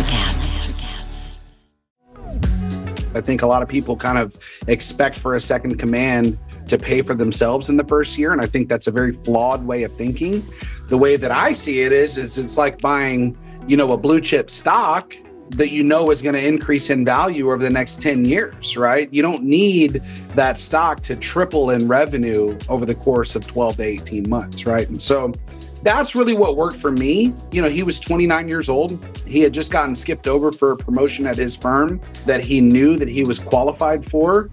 Electrocast. I think a lot of people kind of expect for a second command to pay for themselves in the first year. And I think that's a very flawed way of thinking. The way that I see it is it's like buying, a blue chip stock that is going to increase in value over the next 10 years, right? You don't need that stock to triple in revenue over the course of 12 to 18 months, right? And so that's really what worked for me. He was 29 years old. He had just gotten skipped over for a promotion at his firm that he knew that he was qualified for.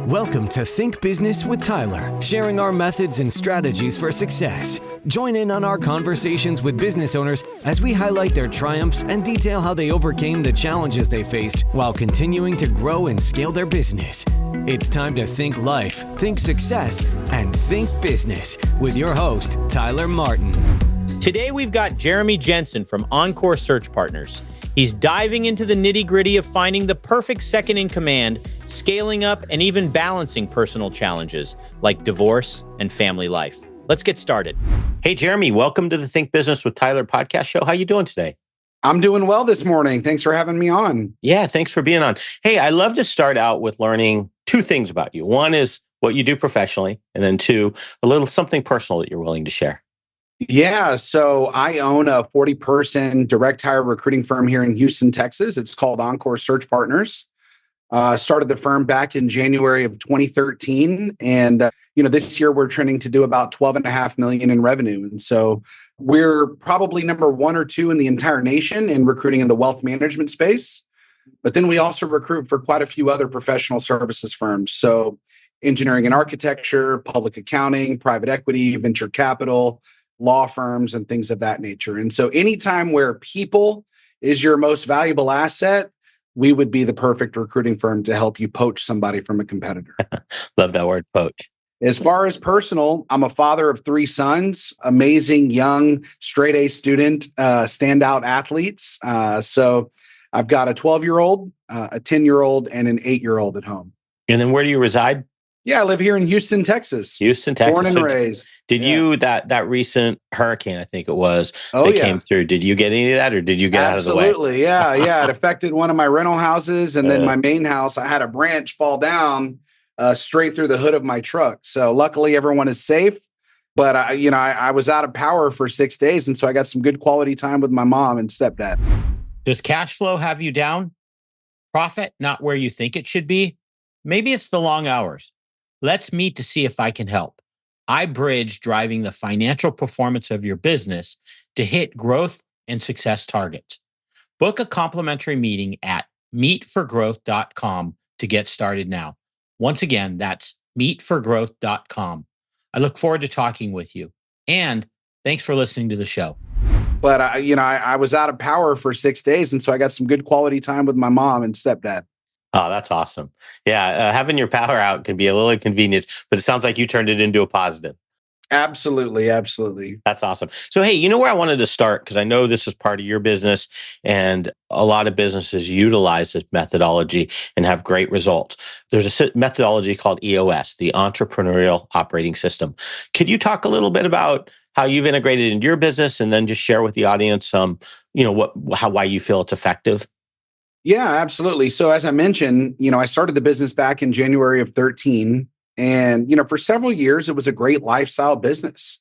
Welcome to Think Business with Tyler, sharing our methods and strategies for success. Join in on our conversations with business owners as we highlight their triumphs and detail how they overcame the challenges they faced while continuing to grow and scale their business. It's time to think life, think success, and think business with your host, Tyler Martin. Today, we've got Jeremy Jenson from Encore Search Partners. He's diving into the nitty-gritty of finding the perfect second in command, scaling up, and even balancing personal challenges like divorce and family life. Let's get started. Hey, Jeremy, welcome to the Think Business with Tyler podcast show. How you doing today? I'm doing well this morning. Thanks for having me on. Yeah, thanks for being on. Hey, I love to start out with learning two things about you. One is what you do professionally, and then two, a little something personal that you're willing to share. Yeah, so I own a 40-person direct hire recruiting firm here in Houston, Texas. It's called Encore Search Partners. Started the firm back in January of 2013. And, this year we're trending to do about $12.5 million in revenue. And so we're probably number one or two in the entire nation in recruiting in the wealth management space. But then we also recruit for quite a few other professional services firms. So engineering and architecture, public accounting, private equity, venture capital, law firms, and things of that nature. And so anytime where people is your most valuable asset, we would be the perfect recruiting firm to help you poach somebody from a competitor. Love that word, poach. As far as personal, I'm a father of three sons, amazing, young, straight A student, standout athletes. So I've got a 12-year-old, a 10-year-old, and an 8-year-old at home. And then where do you reside? Yeah, I live here in Houston, Texas. Born and raised. Did you, that recent hurricane, I think it was, came through, did you get any of that or did you get out of the way? Absolutely, yeah. It affected one of my rental houses and then my main house. I had a branch fall down straight through the hood of my truck. So luckily everyone is safe. But, I was out of power for 6 days. And so I got some good quality time with my mom and stepdad. Does cash flow have you down? Profit, not where you think it should be? Maybe it's the long hours. Let's meet to see if I can help. I bridge driving the financial performance of your business to hit growth and success targets. Book a complimentary meeting at meetforgrowth.com to get started now. Once again, that's meetforgrowth.com. I look forward to talking with you. And thanks for listening to the show. But, I was out of power for 6 days. And so I got some good quality time with my mom and stepdad. Oh, that's awesome. Yeah, having your power out can be a little inconvenience, but it sounds like you turned it into a positive. Absolutely. That's awesome. So, hey, you know where I wanted to start? Because I know this is part of your business and a lot of businesses utilize this methodology and have great results. There's a methodology called EOS, the Entrepreneurial Operating System. Could you talk a little bit about how you've integrated into your business and then just share with the audience, why you feel it's effective? Yeah, absolutely. So as I mentioned, I started the business back in January of 13. And, for several years, it was a great lifestyle business.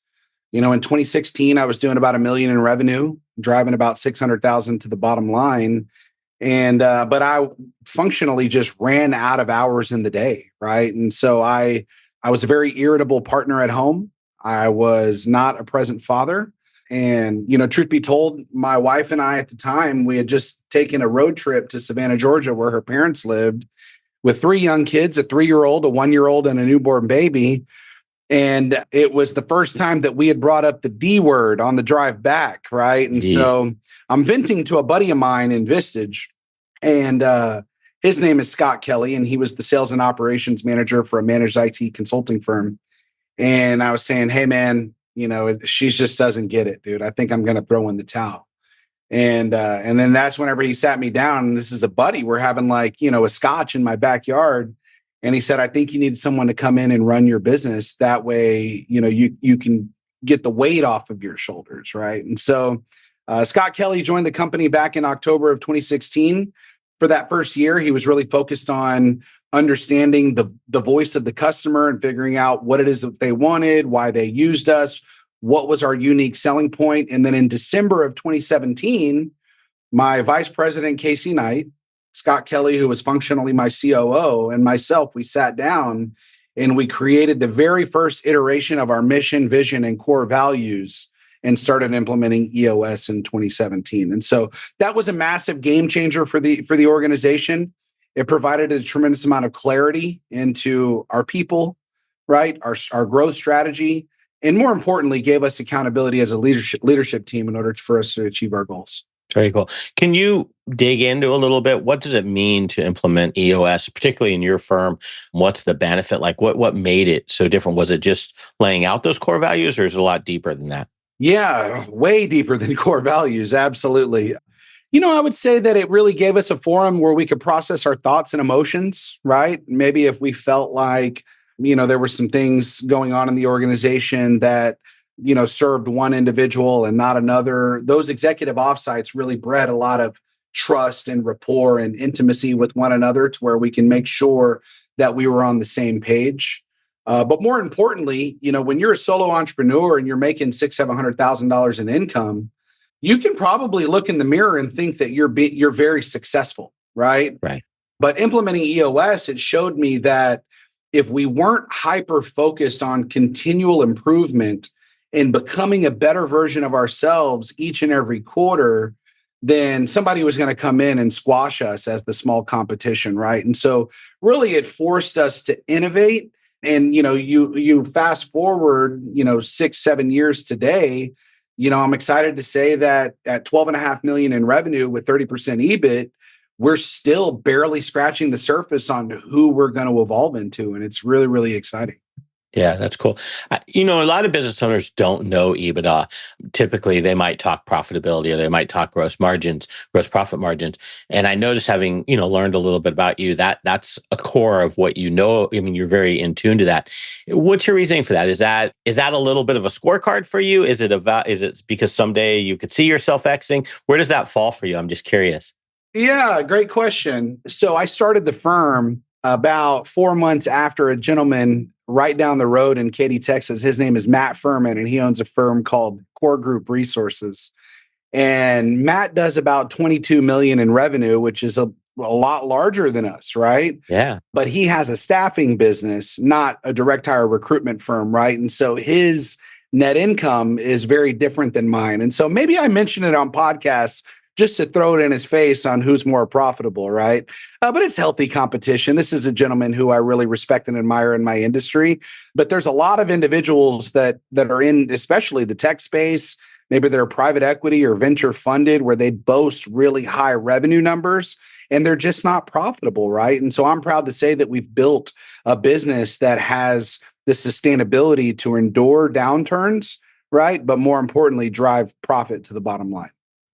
In 2016, I was doing about $1 million in revenue, driving about 600,000 to the bottom line. And, but I functionally just ran out of hours in the day. Right. And so I was a very irritable partner at home. I was not a present father. And, truth be told, my wife and I at the time, we had just taken a road trip to Savannah, Georgia, where her parents lived with three young kids, a 3-year-old, a 1-year-old, and a newborn baby. And it was the first time that we had brought up the D word on the drive back. Right. And so I'm venting to a buddy of mine in Vistage, and his name is Scott Kelly, and he was the sales and operations manager for a managed IT consulting firm. And I was saying, hey, man, she just doesn't get it, dude. I think I'm going to throw in the towel. And then that's whenever he sat me down, and this is a buddy, we're having a scotch in my backyard. And he said, I think you need someone to come in and run your business. That way, you can get the weight off of your shoulders. Right. And so Scott Kelly joined the company back in October of 2016. For that first year, he was really focused on understanding the voice of the customer and figuring out what it is that they wanted, why they used us, what was our unique selling point. And then in December of 2017, my vice president, Casey Knight, Scott Kelly, who was functionally my COO, and myself, we sat down and we created the very first iteration of our mission, vision, and core values and started implementing EOS in 2017. And so that was a massive game changer for the organization. It provided a tremendous amount of clarity into our people, right? Our growth strategy, and more importantly, gave us accountability as a leadership team in order for us to achieve our goals. Very cool. Can you dig into a little bit? What does it mean to implement EOS, particularly in your firm? What's the benefit? Like what made it so different? Was it just laying out those core values, or is it a lot deeper than that? Yeah, way deeper than core values. Absolutely. I would say that it really gave us a forum where we could process our thoughts and emotions, right? Maybe if we felt like, there were some things going on in the organization that, served one individual and not another. Those executive offsites really bred a lot of trust and rapport and intimacy with one another to where we can make sure that we were on the same page. But more importantly, when you're a solo entrepreneur and you're making $600,000-$700,000 in income, you can probably look in the mirror and think that you're very successful, right? Right. But implementing EOS, it showed me that if we weren't hyper focused on continual improvement and becoming a better version of ourselves each and every quarter, then somebody was going to come in and squash us as the small competition, right? And so really it forced us to innovate. And, you fast forward, 6-7 years today, I'm excited to say that at 12.5 million in revenue with 30% EBIT, we're still barely scratching the surface on who we're going to evolve into. And it's really, really exciting. Yeah, that's cool. A lot of business owners don't know EBITDA. Typically, they might talk profitability or they might talk gross profit margins. And I noticed having, learned a little bit about you, that's a core of what you know. I mean, you're very in tune to that. What's your reasoning for that? Is that a little bit of a scorecard for you? Is it because someday you could see yourself Xing? Where does that fall for you? I'm just curious. Yeah, great question. So I started the firm about 4 months after a gentleman right down the road in Katy, Texas. His name is Matt Furman, and he owns a firm called Core Group Resources. And Matt does about 22 million in revenue, which is a lot larger than us, right? Yeah. But he has a staffing business, not a direct hire recruitment firm, right? And so his net income is very different than mine. And so maybe I mention it on podcasts just to throw it in his face on who's more profitable, right? But it's healthy competition. This is a gentleman who I really respect and admire in my industry. But there's a lot of individuals that are in, especially the tech space, maybe they're private equity or venture funded, where they boast really high revenue numbers and they're just not profitable, right? And so I'm proud to say that we've built a business that has the sustainability to endure downturns, right? But more importantly, drive profit to the bottom line.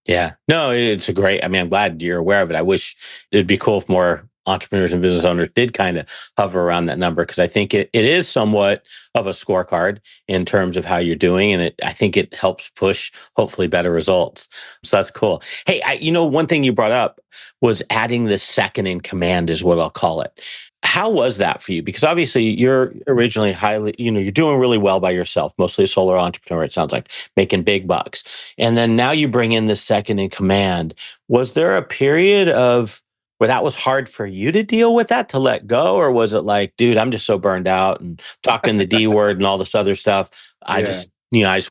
Yeah. No, I'm glad you're aware of it. I wish it'd be cool if more entrepreneurs and business owners did kind of hover around that number, because I think it is somewhat of a scorecard in terms of how you're doing. And I think it helps push hopefully better results. So that's cool. Hey, one thing you brought up was adding the second in command is what I'll call it. How was that for you? Because obviously you're originally you're doing really well by yourself, mostly a solo entrepreneur, it sounds like, making big bucks. And then now you bring in the second in command. Was there a period of where that was hard for you to deal with that, to let go? Or was it like, dude, I'm just so burned out and talking the D word and all this other stuff. I just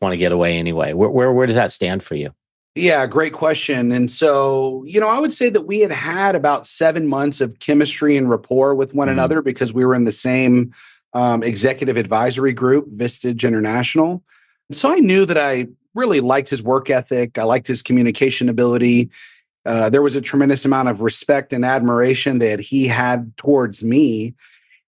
want to get away anyway. Where does that stand for you? Yeah, great question. And so, I would say that we had about 7 months of chemistry and rapport with one another because we were in the same executive advisory group, Vistage International. And so I knew that I really liked his work ethic. I liked his communication ability. There was a tremendous amount of respect and admiration that he had towards me.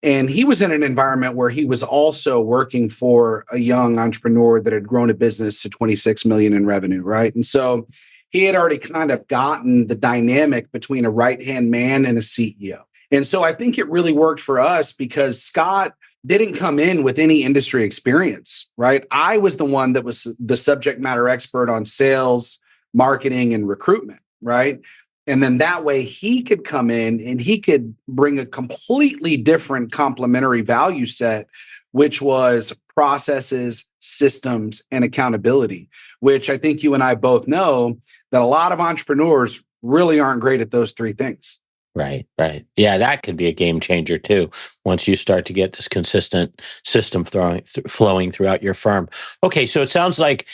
And he was in an environment where he was also working for a young entrepreneur that had grown a business to 26 million in revenue, right? And so he had already kind of gotten the dynamic between a right-hand man and a CEO. And so I think it really worked for us because Scott didn't come in with any industry experience, right? I was the one that was the subject matter expert on sales, marketing and recruitment, right? And then that way he could come in and he could bring a completely different complementary value set, which was processes, systems, and accountability, which I think you and I both know that a lot of entrepreneurs really aren't great at those three things. Right, right. Yeah, that could be a game changer too. Once you start to get this consistent system flowing throughout your firm. Okay, so it sounds like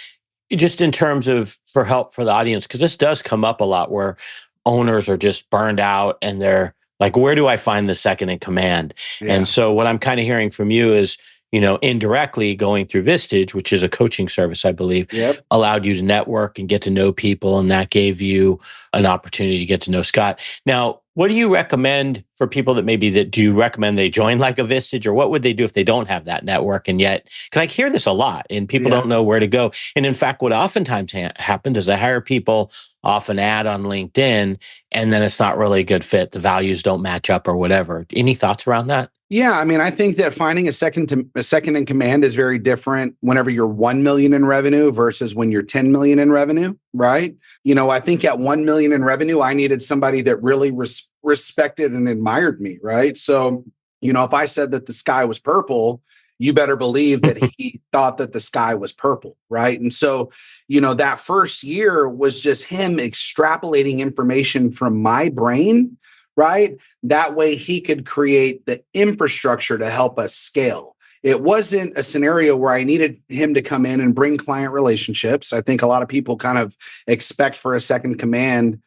just in terms of for help for the audience, because this does come up a lot where owners are just burned out and they're like, where do I find the second in command? Yeah. And so what I'm kind of hearing from you is, indirectly going through Vistage, which is a coaching service, I believe, Yep. allowed you to network and get to know people. And that gave you an opportunity to get to know Scott. Now, what do you recommend for people do you recommend they join like a Vistage, or what would they do if they don't have that network? And yet, because I hear this a lot and people Yeah. don't know where to go. And in fact, what oftentimes happens is I hire people off an ad on LinkedIn and then it's not really a good fit. The values don't match up or whatever. Any thoughts around that? Yeah, I mean, I think that finding a second in command is very different whenever you're 1 million in revenue versus when you're 10 million in revenue, right? I think at 1 million in revenue, I needed somebody that really respected and admired me, right? So, if I said that the sky was purple, you better believe that he thought that the sky was purple, right? And so, that first year was just him extrapolating information from my brain, right? That way he could create the infrastructure to help us scale. It wasn't a scenario where I needed him to come in and bring client relationships. I think a lot of people kind of expect for a second command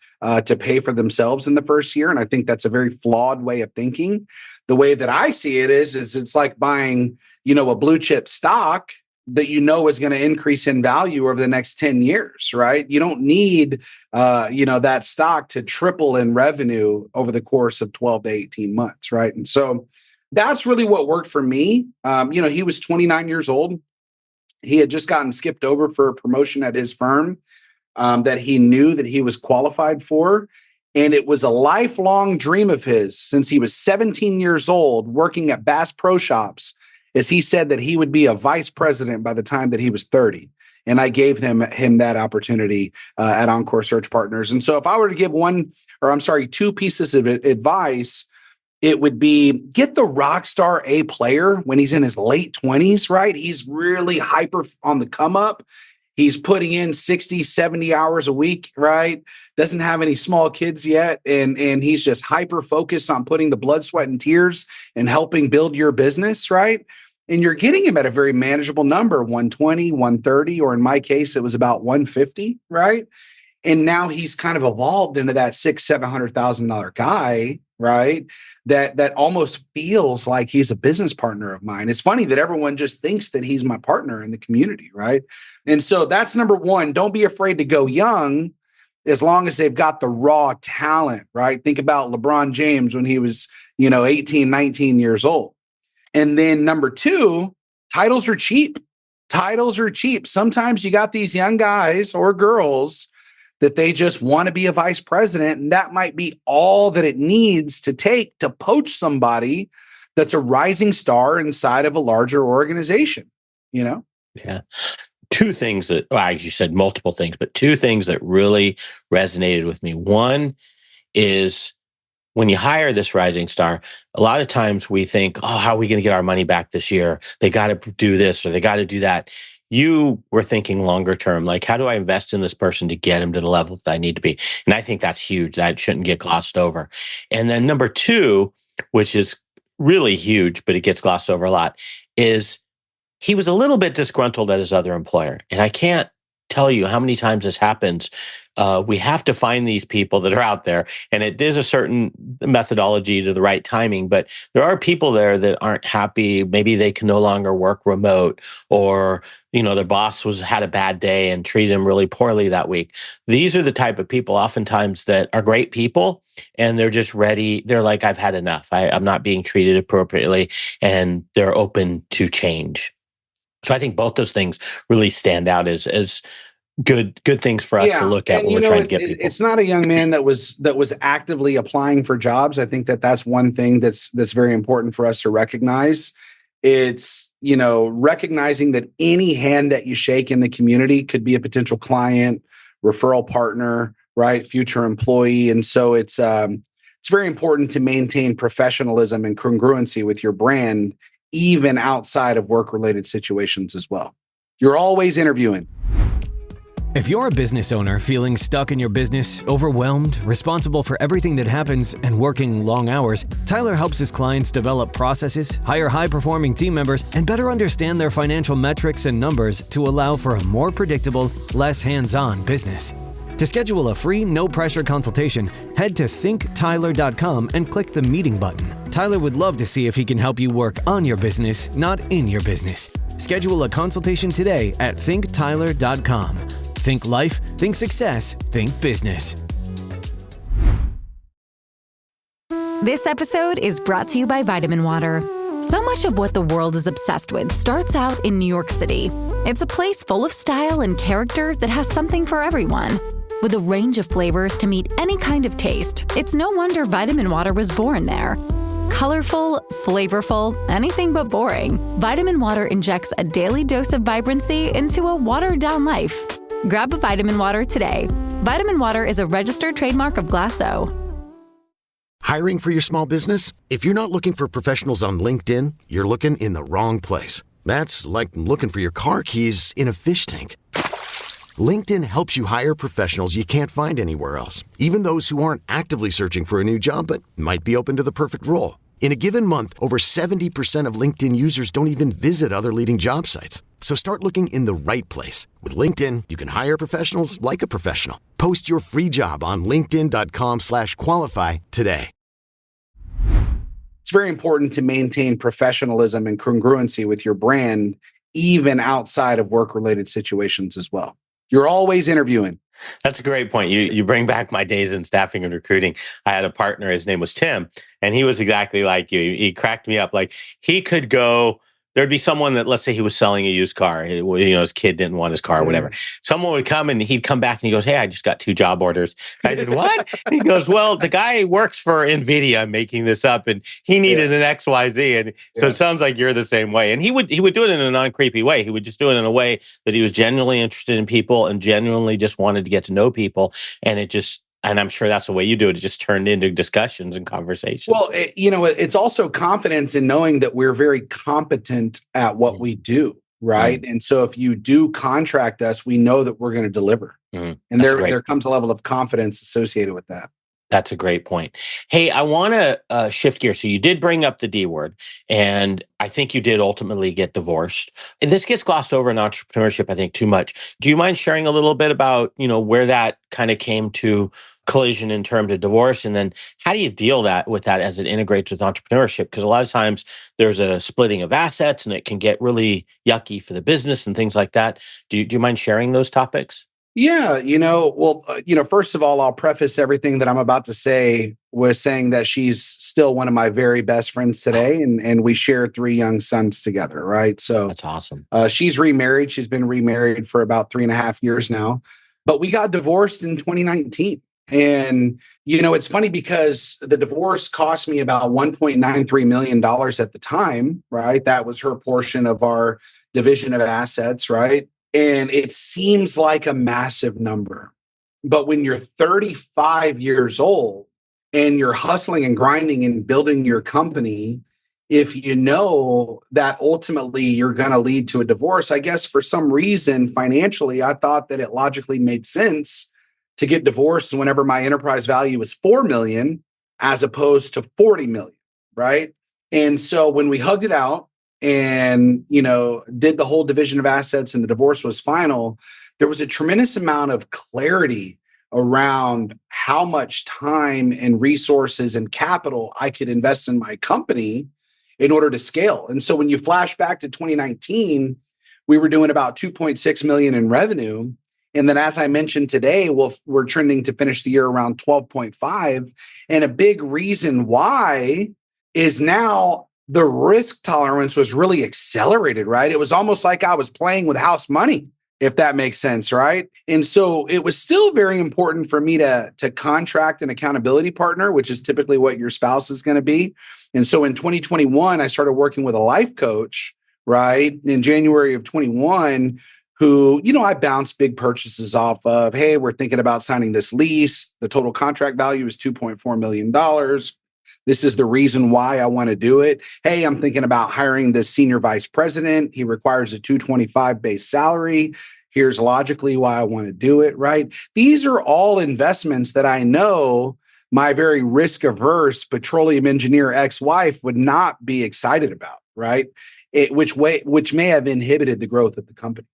to pay for themselves in the first year. And I think that's a very flawed way of thinking. The way that I see it is it's like buying, a blue chip stock that is going to increase in value over the next 10 years, right? You don't need, that stock to triple in revenue over the course of 12 to 18 months, right? And so that's really what worked for me. He was 29 years old. He had just gotten skipped over for a promotion at his firm that he knew that he was qualified for. And it was a lifelong dream of his since he was 17 years old working at Bass Pro Shops, as he said that he would be a vice president by the time that he was 30. And I gave him that opportunity at Encore Search Partners. And so if I were to give two pieces of advice, it would be get the rock star A player when he's in his late 20s, right? He's really hyper on the come up. He's putting in 60, 70 hours a week, right? Doesn't have any small kids yet. And he's just hyper focused on putting the blood, sweat, and tears and helping build your business, right? And you're getting him at a very manageable number, 120, 130, or in my case, it was about 150, right? And now he's kind of evolved into that $600,000-$700,000 guy, right? That almost feels like he's a business partner of mine. It's funny that everyone just thinks that he's my partner in the community, right? And so that's number one. Don't be afraid to go young as long as they've got the raw talent, right? Think about LeBron James when he was, 18, 19 years old. And then number two, titles are cheap. Titles are cheap. Sometimes you got these young guys or girls that they just want to be a vice president. And that might be all that it needs to take to poach somebody that's a rising star inside of a larger organization, Yeah. Two things as you said, multiple things, but two things that really resonated with me. One is when you hire this rising star, a lot of times we think, oh, how are we going to get our money back this year? They got to do this or they got to do that. You were thinking longer term, like, how do I invest in this person to get him to the level that I need to be? And I think that's huge. That shouldn't get glossed over. And then number two, which is really huge, but it gets glossed over a lot, is he was a little bit disgruntled at his other employer. And I can't tell you how many times this happens. We have to find these people that are out there, and it is a certain methodology to the right timing, but there are people there that aren't happy. Maybe they can no longer work remote, or, their boss had a bad day and treated them really poorly that week. These are the type of people oftentimes that are great people, and they're just ready. They're like, I've had enough. I'm not being treated appropriately, and they're open to change. So I think both those things really stand out as good things for us to look at when we're trying to get people. It's not a young man that was actively applying for jobs. I think that's one thing that's very important for us to recognize. It's, recognizing that any hand that you shake in the community could be a potential client, referral partner, right? Future employee. And so it's very important to maintain professionalism and congruency with your brand, even outside of work-related situations as well. You're always interviewing. If you're a business owner feeling stuck in your business, overwhelmed, responsible for everything that happens, and working long hours, Tyler helps his clients develop processes, hire high-performing team members, and better understand their financial metrics and numbers to allow for a more predictable, less hands-on business. To schedule a free, no-pressure consultation, head to thinktyler.com and click the meeting button. Tyler would love to see if he can help you work on your business, not in your business. Schedule a consultation today at thinktyler.com. Think life, think success, think business. This episode is brought to you by Vitamin Water. So much of what the world is obsessed with starts out in New York City. It's a place full of style and character that has something for everyone. With a range of flavors to meet any kind of taste, it's no wonder Vitamin Water was born there. Colorful, flavorful, anything but boring, Vitamin Water injects a daily dose of vibrancy into a watered-down life. Grab a Vitamin Water today. Vitamin Water is a registered trademark of Glasso. Hiring for your small business? If you're not looking for professionals on LinkedIn, you're looking in the wrong place. That's like looking for your car keys in a fish tank. LinkedIn helps you hire professionals you can't find anywhere else, even those who aren't actively searching for a new job but might be open to the perfect role. In a given month, over 70% of LinkedIn users don't even visit other leading job sites. So start looking in the right place. With LinkedIn, you can hire professionals like a professional. Post your free job on linkedin.com/qualify today. It's very important to maintain professionalism and congruency with your brand, even outside of work-related situations as well. You're always interviewing. That's a great point. You bring back my days in staffing and recruiting. I had a partner, his name was Tim, and he was exactly like you. He cracked me up. Like he could go, there'd be someone that, let's say he was selling a used car. His kid didn't want his car or whatever. Someone would come and he'd come back and he goes, "Hey, I just got 2 job orders." I said, "What?" He goes, "Well, the guy works for NVIDIA. I'm making this up, and he needed an XYZ." And so it sounds like you're the same way. And he would do it in a non-creepy way. He would just do it in a way that he was genuinely interested in people and genuinely just wanted to get to know people. And I'm sure that's the way you do it. It just turned into discussions and conversations. Well, it's also confidence in knowing that we're very competent at what we do, right? And so if you do contract us, we know that we're going to deliver. And there comes a level of confidence associated with that. That's a great point. Hey, I want to shift gears. So you did bring up the D word, and I think you did ultimately get divorced. And this gets glossed over in entrepreneurship, I think, too much. Do you mind sharing a little bit about, where that kind of came to collision in terms of divorce? And then how do you deal with that as it integrates with entrepreneurship? Because a lot of times there's a splitting of assets and it can get really yucky for the business and things like that. Do you mind sharing those topics? Yeah, first of all, I'll preface everything that I'm about to say with saying that she's still one of my very best friends today, and we share 3 young sons together, right? So that's awesome. She's remarried. She's been remarried for about 3.5 years now, but we got divorced in 2019. And, it's funny because the divorce cost me about $1.93 million at the time, right? That was her portion of our division of assets, right? And it seems like a massive number. But when you're 35 years old and you're hustling and grinding and building your company, if you know that ultimately you're going to lead to a divorce, I guess for some reason, financially, I thought that it logically made sense to get divorced whenever my enterprise value was $4 million as opposed to $40 million, right? And so when we hugged it out, and, did the whole division of assets and the divorce was final, there was a tremendous amount of clarity around how much time and resources and capital I could invest in my company in order to scale. And so when you flash back to 2019, we were doing about 2.6 million in revenue. And then as I mentioned today, we're trending to finish the year around 12.5. And a big reason why is now the risk tolerance was really accelerated, right? It was almost like I was playing with house money, if that makes sense, right? And so it was still very important for me to contract an accountability partner, which is typically what your spouse is going to be. And so in 2021, I started working with a life coach, right? In January of 21, who, I bounced big purchases off of. Hey, we're thinking about signing this lease. The total contract value is $2.4 million. This is the reason why I want to do it. Hey, I'm thinking about hiring this senior vice president. He requires a 225 base salary. Here's logically why I want to do it, right? These are all investments that I know my very risk-averse petroleum engineer ex-wife would not be excited about, right? Which may have inhibited the growth of the company.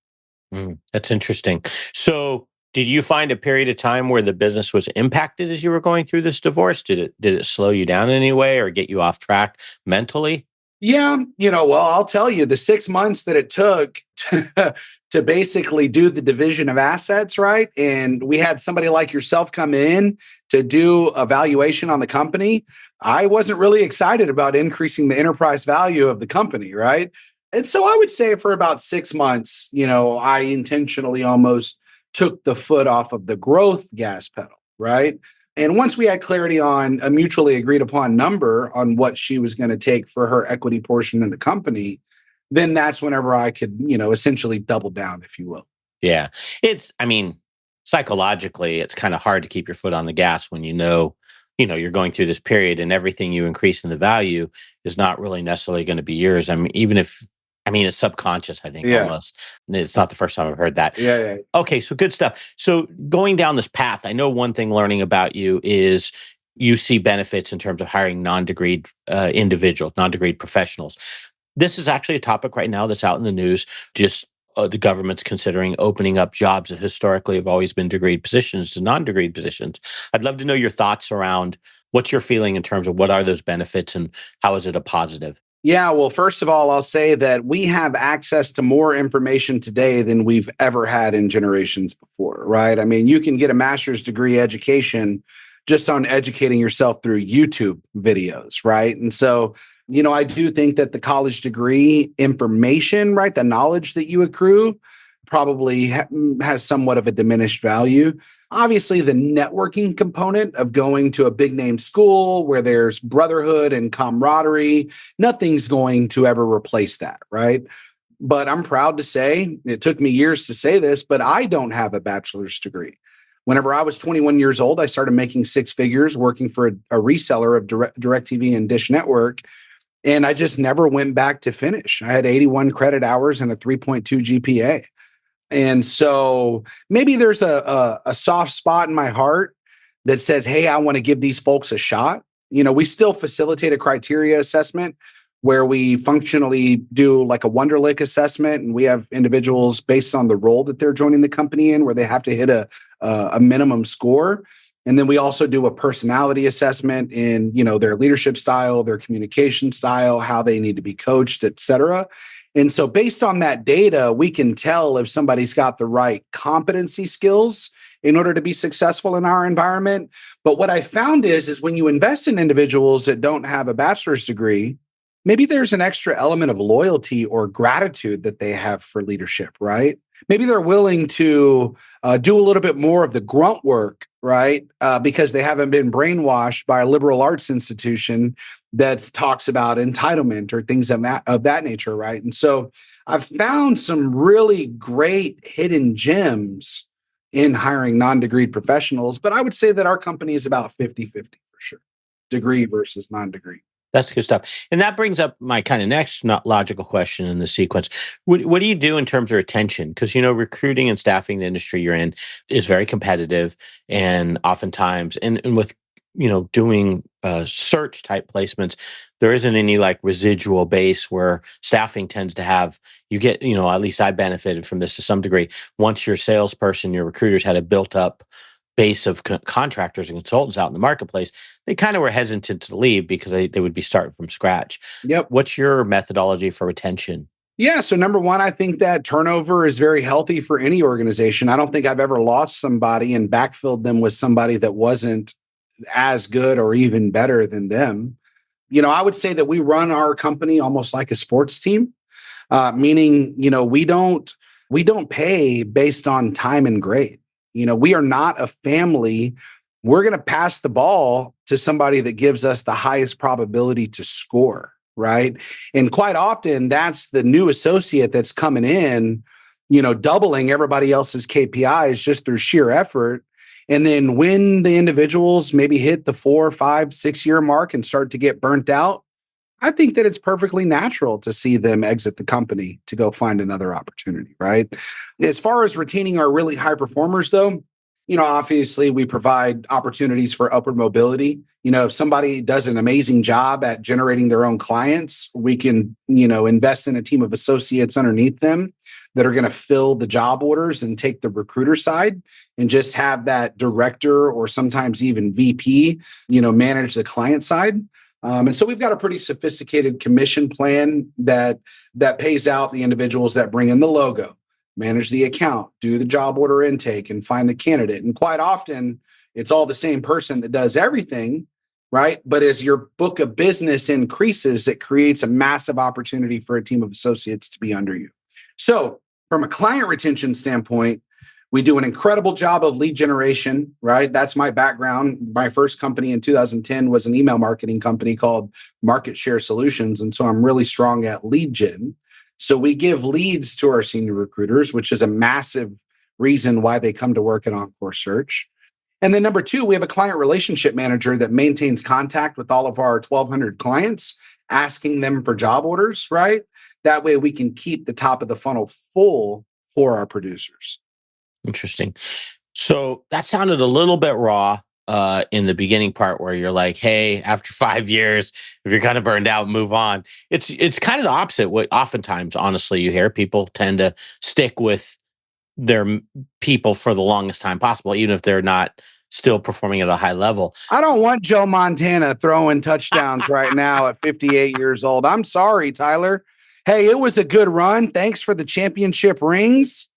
That's interesting. So did you find a period of time where the business was impacted as you were going through this divorce? Did it slow you down in any way or get you off track mentally? Yeah, well, I'll tell you, the 6 months that it took to basically do the division of assets, right? And we had somebody like yourself come in to do a valuation on the company. I wasn't really excited about increasing the enterprise value of the company, right? And so I would say for about 6 months, I intentionally almost took the foot off of the growth gas pedal, right? And once we had clarity on a mutually agreed upon number on what she was going to take for her equity portion in the company, then that's whenever I could, essentially double down, if you will. Yeah. Psychologically, it's kind of hard to keep your foot on the gas when you're going through this period and everything you increase in the value is not really necessarily going to be yours. It's subconscious, I think, Yeah. almost. It's not the first time I've heard that. Yeah. Okay, so good stuff. So going down this path, I know one thing learning about you is you see benefits in terms of hiring non-degreed individuals, non-degreed professionals. This is actually a topic right now that's out in the news. Just the government's considering opening up jobs that historically have always been degreed positions to non-degreed positions. I'd love to know your thoughts around what you're feeling in terms of what are those benefits and how is it a positive? Yeah, well, first of all, I'll say that we have access to more information today than we've ever had in generations before, right? I mean, you can get a master's degree education just on educating yourself through YouTube videos, right? And so, I do think that the college degree information, right, the knowledge that you accrue probably has somewhat of a diminished value. Obviously, the networking component of going to a big name school where there's brotherhood and camaraderie, nothing's going to ever replace that, right? But I'm proud to say, it took me years to say this, but I don't have a bachelor's degree. Whenever I was 21 years old, I started making six figures working for a reseller of DirecTV and Dish Network. And I just never went back to finish. I had 81 credit hours and a 3.2 GPA. And so maybe there's a soft spot in my heart that says, hey, I want to give these folks a shot. We still facilitate a criteria assessment where we functionally do like a Wonderlic assessment. And we have individuals based on the role that they're joining the company in where they have to hit a minimum score. And then we also do a personality assessment in, their leadership style, their communication style, how they need to be coached, et cetera. And so based on that data, we can tell if somebody's got the right competency skills in order to be successful in our environment. But what I found is when you invest in individuals that don't have a bachelor's degree, maybe there's an extra element of loyalty or gratitude that they have for leadership, right? Maybe they're willing to do a little bit more of the grunt work, right? Because they haven't been brainwashed by a liberal arts institution that talks about entitlement or things of that nature, right? And so I've found some really great hidden gems in hiring non-degreed professionals, but I would say that our company is about 50-50 for sure, degree versus non-degree. That's good stuff. And that brings up my kind of next not logical question in the sequence. What do you do in terms of retention? Because, recruiting and staffing the industry you're in is very competitive. And oftentimes, and with, doing search type placements, there isn't any like residual base where staffing tends to have, you get, at least I benefited from this to some degree. Once your salesperson, your recruiters had a built up base of contractors and consultants out in the marketplace, they kind of were hesitant to leave because they would be starting from scratch. Yep. What's your methodology for retention? Yeah. So number one, I think that turnover is very healthy for any organization. I don't think I've ever lost somebody and backfilled them with somebody that wasn't as good or even better than them. I would say that we run our company almost like a sports team, meaning, we don't pay based on time and grade. We are not a family. We're going to pass the ball to somebody that gives us the highest probability to score, right? And quite often that's the new associate that's coming in, doubling everybody else's KPIs just through sheer effort. And then when the individuals maybe hit the 4, 5, 6 year mark and start to get burnt out, I think that it's perfectly natural to see them exit the company to go find another opportunity, right? As far as retaining our really high performers, though, obviously we provide opportunities for upward mobility. If somebody does an amazing job at generating their own clients, we can, invest in a team of associates underneath them that are going to fill the job orders and take the recruiter side and just have that director or sometimes even VP, manage the client side. And so we've got a pretty sophisticated commission plan that pays out the individuals that bring in the logo, manage the account, do the job order intake, and find the candidate. And quite often, it's all the same person that does everything, right? But as your book of business increases, it creates a massive opportunity for a team of associates to be under you. So from a client retention standpoint, we do an incredible job of lead generation, right? That's my background. My first company in 2010 was an email marketing company called Market Share Solutions. And so I'm really strong at lead gen. So we give leads to our senior recruiters, which is a massive reason why they come to work at Encore Search. And then number 2, we have a client relationship manager that maintains contact with all of our 1,200 clients, asking them for job orders, right? That way we can keep the top of the funnel full for our producers. Interesting. So that sounded a little bit raw in the beginning part where you're like, hey, after 5 years, if you're kind of burned out, move on. It's kind of the opposite. What oftentimes, honestly, you hear people tend to stick with their people for the longest time possible, even if they're not still performing at a high level. I don't want Joe Montana throwing touchdowns right now at 58 years old. I'm sorry, Tyler. Hey, it was a good run. Thanks for the championship rings,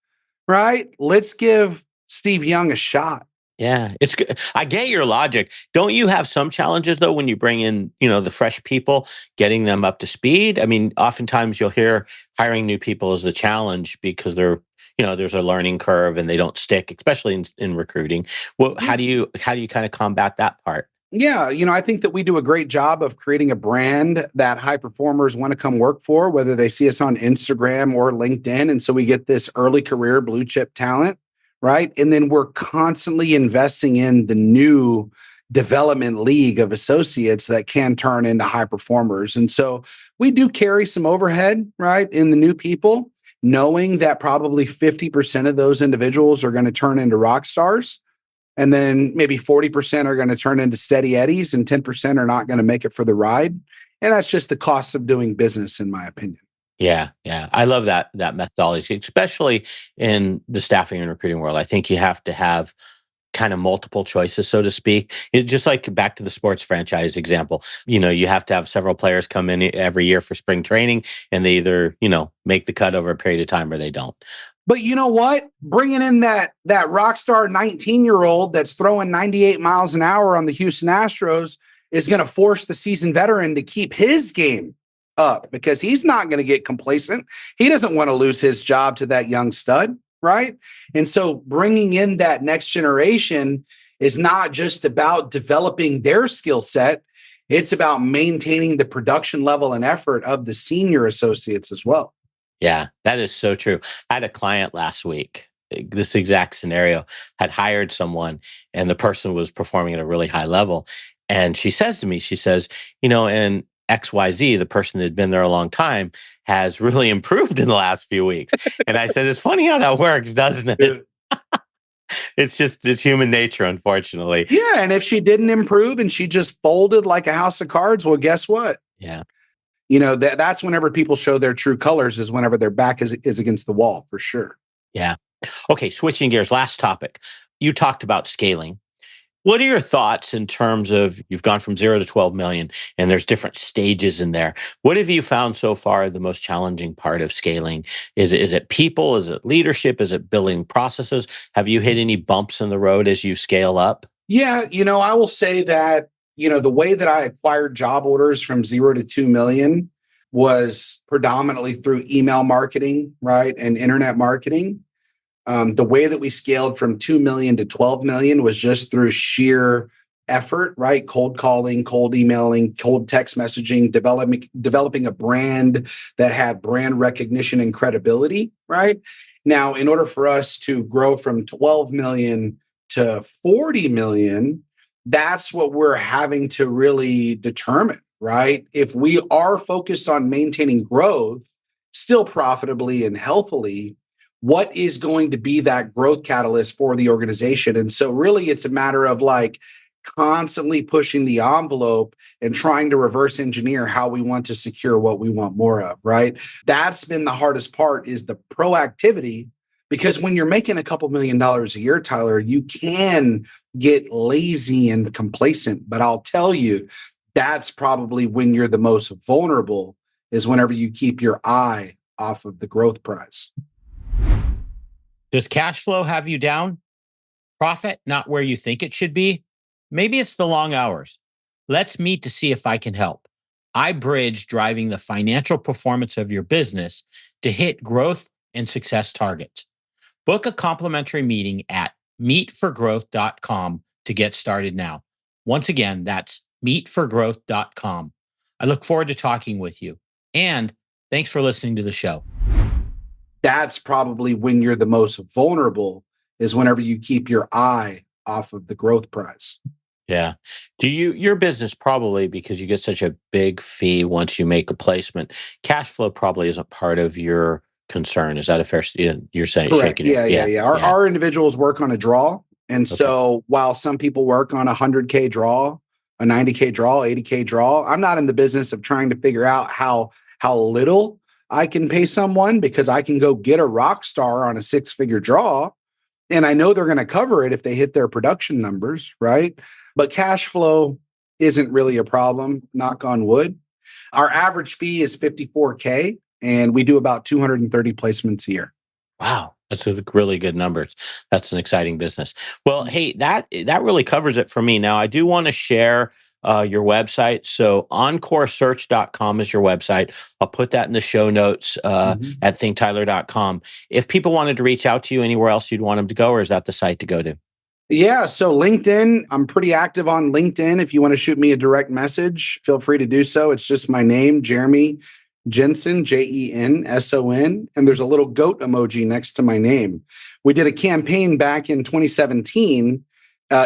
right? Let's give Steve Young a shot. Yeah, it's good. I get your logic. Don't you have some challenges though when you bring in, the fresh people, getting them up to speed? I mean, oftentimes you'll hear hiring new people is the challenge because they're, there's a learning curve and they don't stick, especially in recruiting. Well, how do you kind of combat that part? Yeah, I think that we do a great job of creating a brand that high performers want to come work for, whether they see us on Instagram or LinkedIn. And so we get this early career blue chip talent, right? And then we're constantly investing in the new development league of associates that can turn into high performers. And so we do carry some overhead, right, in the new people, knowing that probably 50% of those individuals are going to turn into rock stars. And then maybe 40% are going to turn into steady eddies and 10% are not going to make it for the ride. And that's just the cost of doing business, in my opinion. Yeah. I love that methodology, especially in the staffing and recruiting world. I think you have to have kind of multiple choices, so to speak. It's just like back to the sports franchise example. You have to have several players come in every year for spring training and they either, make the cut over a period of time or they don't. But you know what? Bringing in that rock star 19-year-old that's throwing 98 miles an hour on the Houston Astros is going to force the seasoned veteran to keep his game up because he's not going to get complacent. He doesn't want to lose his job to that young stud, right? And so bringing in that next generation is not just about developing their skill set. It's about maintaining the production level and effort of the senior associates as well. Yeah, that is so true. I had a client last week, this exact scenario, had hired someone and the person was performing at a really high level. And she says to me, and XYZ, the person that had been there a long time, has really improved in the last few weeks. And I said, it's funny how that works, doesn't it? It's human nature, unfortunately. Yeah. And if she didn't improve and she just folded like a house of cards, well, guess what? Yeah. That's whenever people show their true colors is whenever their back is against the wall, for sure. Yeah. Okay. Switching gears. Last topic. You talked about scaling. What are your thoughts in terms of you've gone from 0 to 12 million and there's different stages in there? What have you found so far the most challenging part of scaling? Is it people? Is it leadership? Is it building processes? Have you hit any bumps in the road as you scale up? Yeah. I will say that, the way that I acquired job orders from 0 to 2 million was predominantly through email marketing, right? And internet marketing. The way that we scaled from 2 million to 12 million was just through sheer effort, right? Cold calling, cold emailing, cold text messaging, developing a brand that had brand recognition and credibility, right? Now, in order for us to grow from 12 million to 40 million, that's what we're having to really determine, right? If we are focused on maintaining growth, still profitably and healthily, what is going to be that growth catalyst for the organization? And so really it's a matter of like constantly pushing the envelope and trying to reverse engineer how we want to secure what we want more of, right? That's been the hardest part, is the proactivity, because when you're making a couple $1 million a year, Tyler, you can get lazy and complacent. But I'll tell you, that's probably when you're the most vulnerable, is whenever you keep your eye off of the growth prize. Does cash flow have you down? Profit not where you think it should be? Maybe it's the long hours. Let's meet to see if I can help. I bridge driving the financial performance of your business to hit growth and success targets. Book a complimentary meeting at meetforgrowth.com to get started now. Once again, that's meetforgrowth.com. I look forward to talking with you. And thanks for listening to the show. That's probably when you're the most vulnerable, is whenever you keep your eye off of the growth prize. Yeah. Your business, probably because you get such a big fee once you make a placement, cash flow probably isn't part of your concern. Is that a fair, you're saying? Correct. Shaking it. Yeah. Our individuals work on a draw. And so while some people work on a 100K draw, a 90K draw, 80K draw, I'm not in the business of trying to figure out how little I can pay someone, because I can go get a rock star on a 6-figure draw, and I know they're going to cover it if they hit their production numbers, right? But cash flow isn't really a problem, knock on wood. Our average fee is $54K, and we do about 230 placements a year. Wow. That's really good numbers. That's an exciting business. Well, hey, that really covers it for me. Now, I do want to share your website. So EncoreSearch.com is your website. I'll put that in the show notes at thinktyler.com. If people wanted to reach out to you, anywhere else you'd want them to go, or is that the site to go to? Yeah. So LinkedIn, I'm pretty active on LinkedIn. If you want to shoot me a direct message, feel free to do so. It's just my name, Jeremy Jenson, Jenson. And there's a little goat emoji next to my name. We did a campaign back in 2017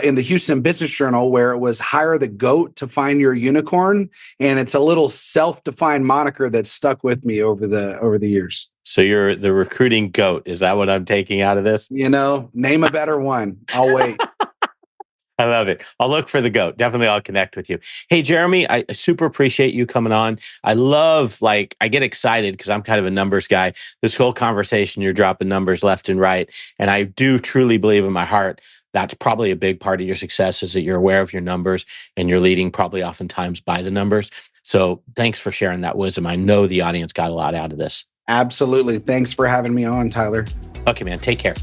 in the Houston Business Journal, where it was hire the goat to find your unicorn. And it's a little self-defined moniker that stuck with me over the years. So you're the recruiting goat. Is that what I'm taking out of this? Name a better one. I'll wait. I love it. I'll look for the goat. Definitely I'll connect with you. Hey, Jeremy, I super appreciate you coming on. I love, I get excited because I'm kind of a numbers guy. This whole conversation, you're dropping numbers left and right. And I do truly believe in my heart that's probably a big part of your success, is that you're aware of your numbers and you're leading probably oftentimes by the numbers. So thanks for sharing that wisdom. I know the audience got a lot out of this. Absolutely. Thanks for having me on, Tyler. Okay, man. Take care.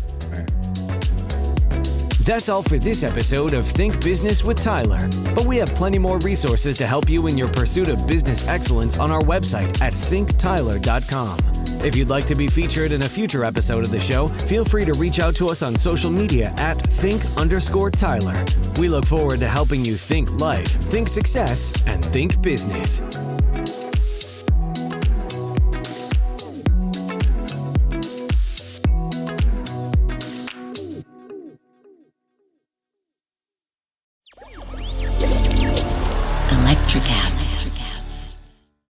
That's all for this episode of Think Business with Tyler. But we have plenty more resources to help you in your pursuit of business excellence on our website at thinktyler.com. If you'd like to be featured in a future episode of the show, feel free to reach out to us on social media at think_Tyler. We look forward to helping you think life, think success, and think business.